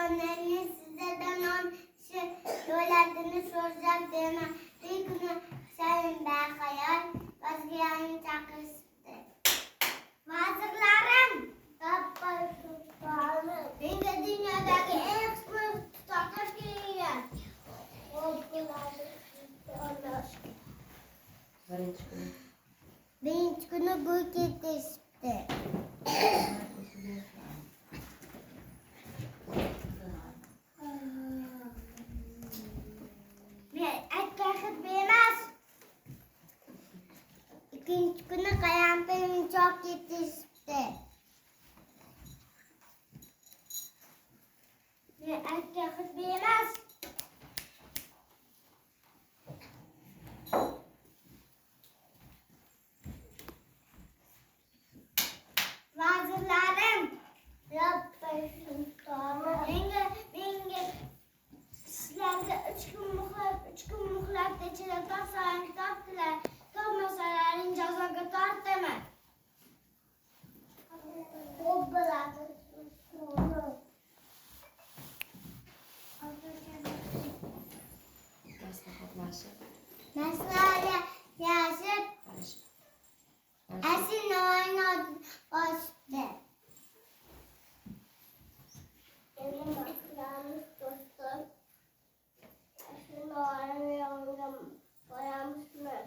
Milyonlarını sizlerden on dolarını soracak deme. Bir günü senin ben hayal vazgeçen çakıştı. Vazırlarım. Ben de dünyadaki en kısmı tutaklar giyiyor. Birinci günü bu yetişti. Erkek bilmez. İkinci günü kayampayım çok yetişti. Erkek bilmez. Vazirlerim. Rabbim tamam. Benge. Sizlerde üç gün muhlak geçiren tasarım kitap diler. Kalmasaların cazağı tart deme. O bırakır. Mesela yaşıp esin oynadı başta. Elim baklarımız dostum. Esin oynadı boyamışlar.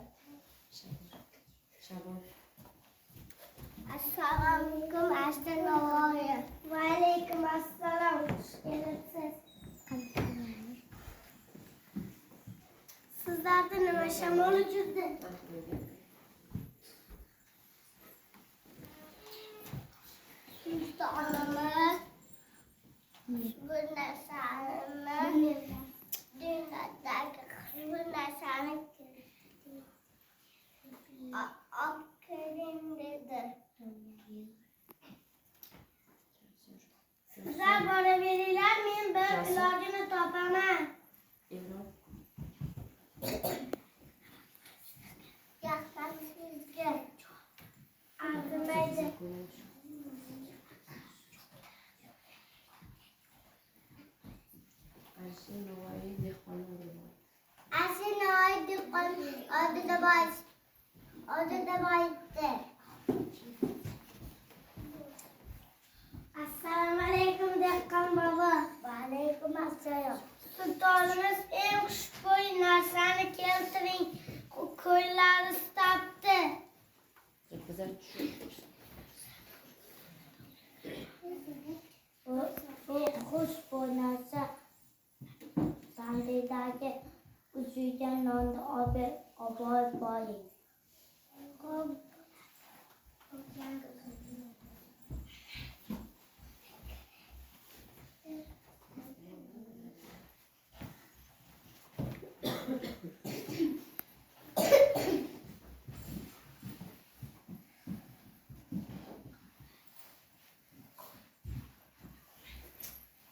Assalamualaikum aslanım. Ve aleyküm assalam. Sizlerden aşam olucudu. İşte anamız. Bu nesanımız. Dünyadaki bu nesanımız. Akkerin dedi. Sizler bana verirler miyim? Ben ilacını toplamam. Yaktan sizge. Ağzımaydı. Asin oydu da baş. Orada da bayıttı. Assalamualaikum Dekkan baba. Aleyküm assalam. Sultanımız en kuş koyunlar sana keltirin koyunları ıslattı. Bu kuş koyunlarsa sandalydaki uçuyken landı abi abay.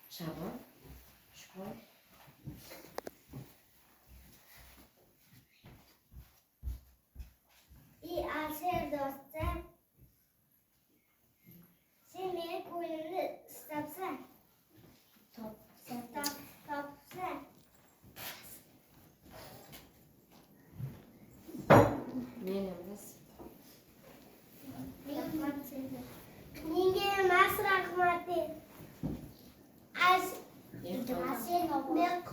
Şaban, Şaban. İyi aşer dostum. Sen benim koyunumu ıslatsana. Topsana. Ne yapacağız? Ninguém mais rahmati. As ben